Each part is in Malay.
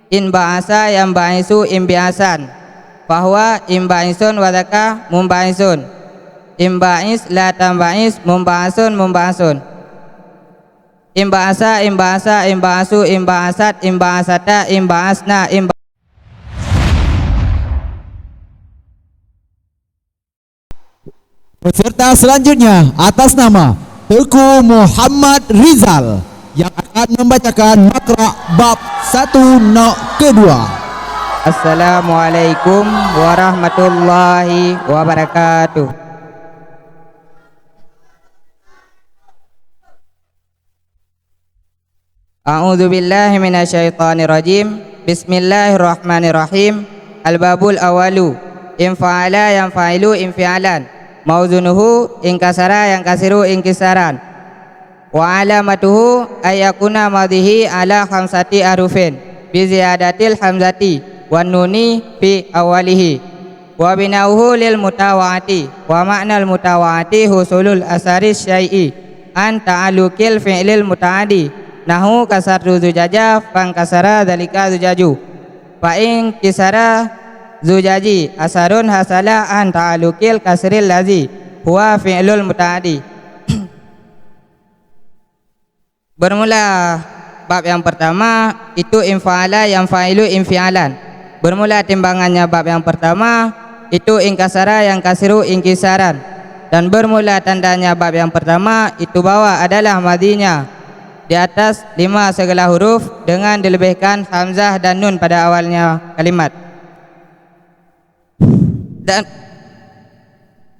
In ba'asa yang ba'isu imbiasan, bahwa imbaisun wadaka mumbaisun, imbais la tambais mumbaisun mumbaisun, imbasa imbasa imbasu imbasat imbasata imbasna Peserta selanjutnya atas nama Teguh Muhammad Rizal yang akan membacakan makra bab 1 nok kedua. Assalamualaikum warahmatullahi wabarakatuh. A'udzu billahi minasyaitonir rajim. Bismillahirrahmanirrahim. Al-babul awalu infa'ala yang fa'ilu infi'alan, mauzunuhu inkasara yang kasiru inkisaran, wa alamatuhu ayakuna madhihi ala khamsati arufin bi ziyadatil hamzati wan nuni fi awalihi, wa binauhu lil mutawaati, wa ma'nal mutawaati husulul asari syai'i an ta'alukil fi'lil mutaadi nahu kasartu zujaja fang kasara dalika zujaju fa in kisara zujaji asarun hasala an ta'alukil kasril lazi huwa fi'lul mutaadi. Bermula bab yang pertama itu infa'ala yang fa'ilu infi'alan. Bermula timbangannya bab yang pertama itu ingkasara yang kasiru ingkisaran, dan bermula tandanya bab yang pertama itu bawah adalah madinya di atas 5 segala huruf dengan dilebihkan hamzah dan nun pada awalnya kalimat,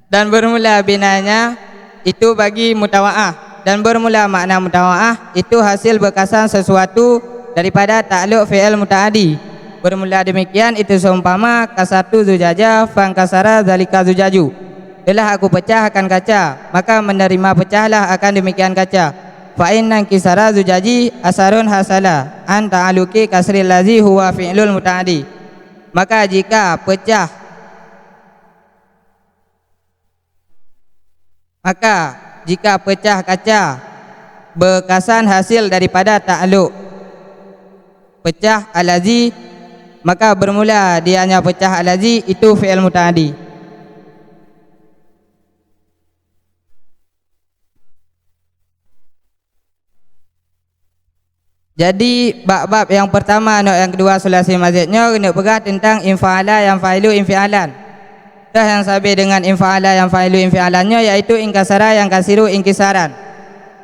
dan bermula binanya itu bagi mutawa'ah, dan bermula makna mutawa'ah itu hasil bekasan sesuatu daripada ta'aluk fi'il muta'adi. Bermula demikian itu seumpama kasatu zujaja fang kasara zalika zujaju, telah aku pecahkan kaca maka menerima pecahlah akan demikian kaca. Fa inna kisara zujaji asarun hasala an ta'aluki kasril lazi huwa fi'lul muta'adi. Maka jika pecah kaca bekasan hasil daripada ta'aluk pecah alazi, maka bermula dianya pecah alazi itu fi'il muta'adi. Jadi bab-bab yang pertama yang kedua sulasi mazidnya kena pegang tentang infa'ala yang fa'ilu infi'alan. Yang sabit dengan infa'ala yang fa'ilu infi'alannya yaitu ingkasara yang kasiru ingkisaran.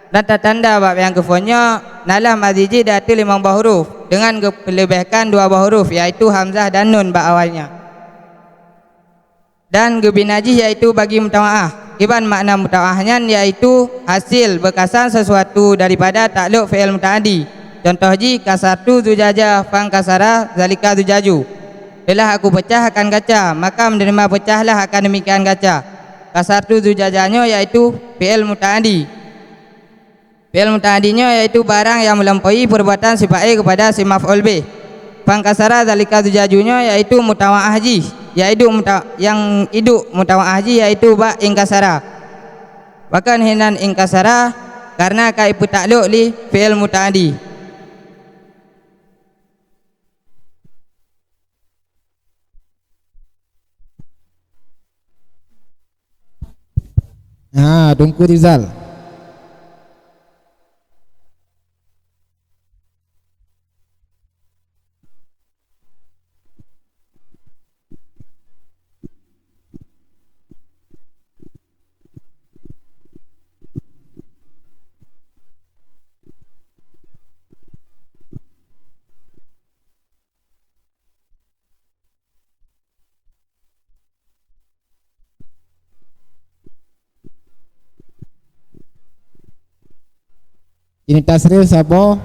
Dan tanda bab yang kefonnya nalah maziji datu 5 buah huruf dengan kelebihkan 2 buah huruf yaitu hamzah dan nun bab awalnya. Dan gebinaji yaitu bagi mutawa'ah. Iban makna mutawa'ahnya yaitu hasil bekasan sesuatu daripada ta'aluk fi'il muta'adi. Contoh ji kasartu zujaja fang kasara zalika zujaju, telah aku pecahkan kaca maka menerima pecahlah akan demikian kaca. Kasartu zujajanya yaitu fi'il muta'adi. Fi'il muta'adinya yaitu barang yang melampaui perbuatan si fa'il kepada si maf'ul bih. Fang kasara zalika zujajunya yaitu mutawa'ah ji, yaitu yang iduk mutawa'ah ji yaitu ba ingkasara. Bahkan hinan ingkasara karena kaipu ta'aluk li fi'il muta'adi. Nah, Tunku Rizal. Ini tasrif sabo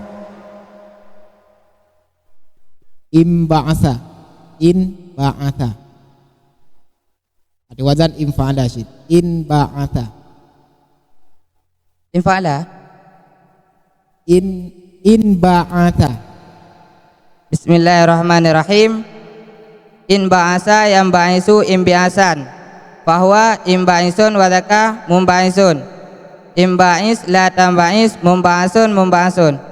imba'asa, inba'asa. Ada wazan infa'ala syid, inba'asa. Infa'ala inba'asa. Bismillahirrahmanirrahim. In ba'asa yang ba'isu imbiasan, bahwa imbaisun wadaka mumbaisun, imbais la tambais mumbaisun mumbaisun.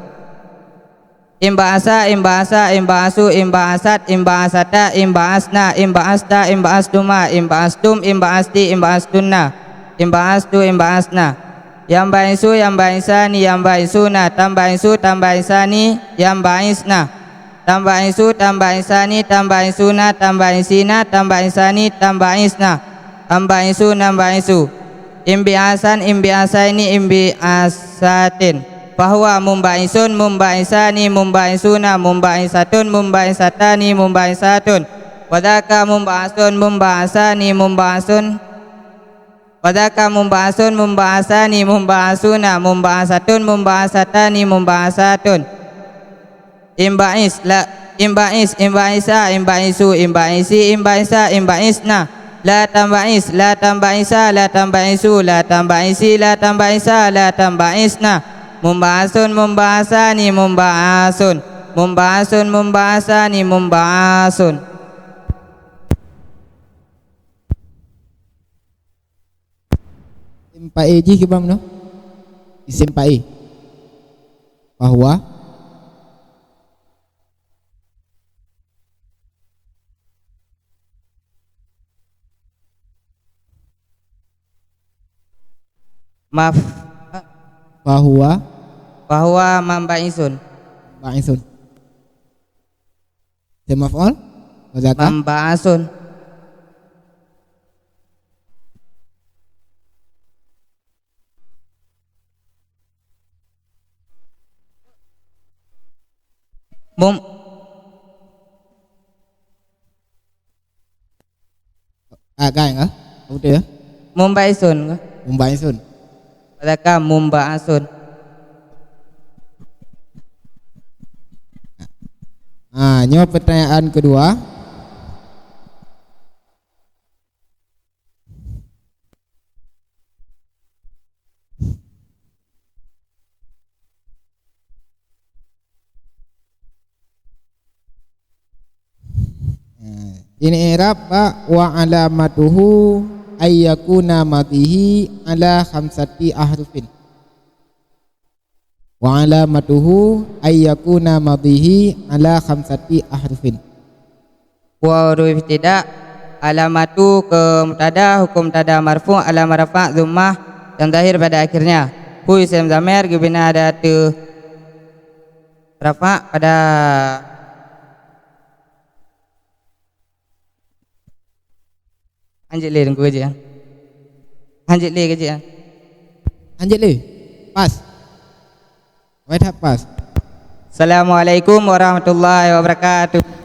Imba'asa, imba'asa, imba'asu, imba'asat, imba'asata, imba'asna, imba'asta, imba'astuma, imba'astum, imba'asti, imba'astunna, imba'astu, imba'asna. Yambaisu, yambaisani, yambaisuna, tambaisu, tambaisani, yambaisna. Tambaisu, tambaisani, tambaisuna, tambaisina, tambaisani, tambaisna. Tambaisu, nambaisu. Imbiasan, imbiasaini, imbiasatin. Bahwa mumbaisun, mumbaisani, mumbaisuna, mumbaisatun, mumbaisatani, mumbaisatun. Wadaka mumbasun, mumbasani, mumbasun. Wadaka mumbasun, mumbasani, mumbasuna, mumbasatun, mumbasatani, mumbasatun. Imbais, la imbais, imbaisa, imbaisu, imbaisi, imbaisa, imbaisna. La tambais, la tambaisa, la tambaisu, la tambaisi, la tambaisa, la tambaisna. Mumbasun, mumbasani, mumbasun, mumbasun, mumbasani, mumbasun. Isim pae ji ke bang no? Isim pae. Bahwa Maaf, bahwa mambaisun, baisun. Semaf'ul wadaka mambaasun. Mum gai ngah? Udah ya. mumbaisun, Mumbaisun. wadaka mumbaasun. Nyo pertanyaan kedua. Ini i'rab wa alamatuhu ayyakuna madhihi ala khamsati ahrufin. Wa alamatuhu ayyakuna madhihi ala khamsati ahrufin. Wa huruf ibtida alamatu ke mubtada, hukum mubtada marfu, alamat rafa' dhammah yang zahir pada akhirnya. Hu isim zamir gibina adat rafa' pada anjit le dengku aja. Anjit le aja. Anjit le. Pas. Wait pas. Assalamualaikum warahmatullahi wabarakatuh.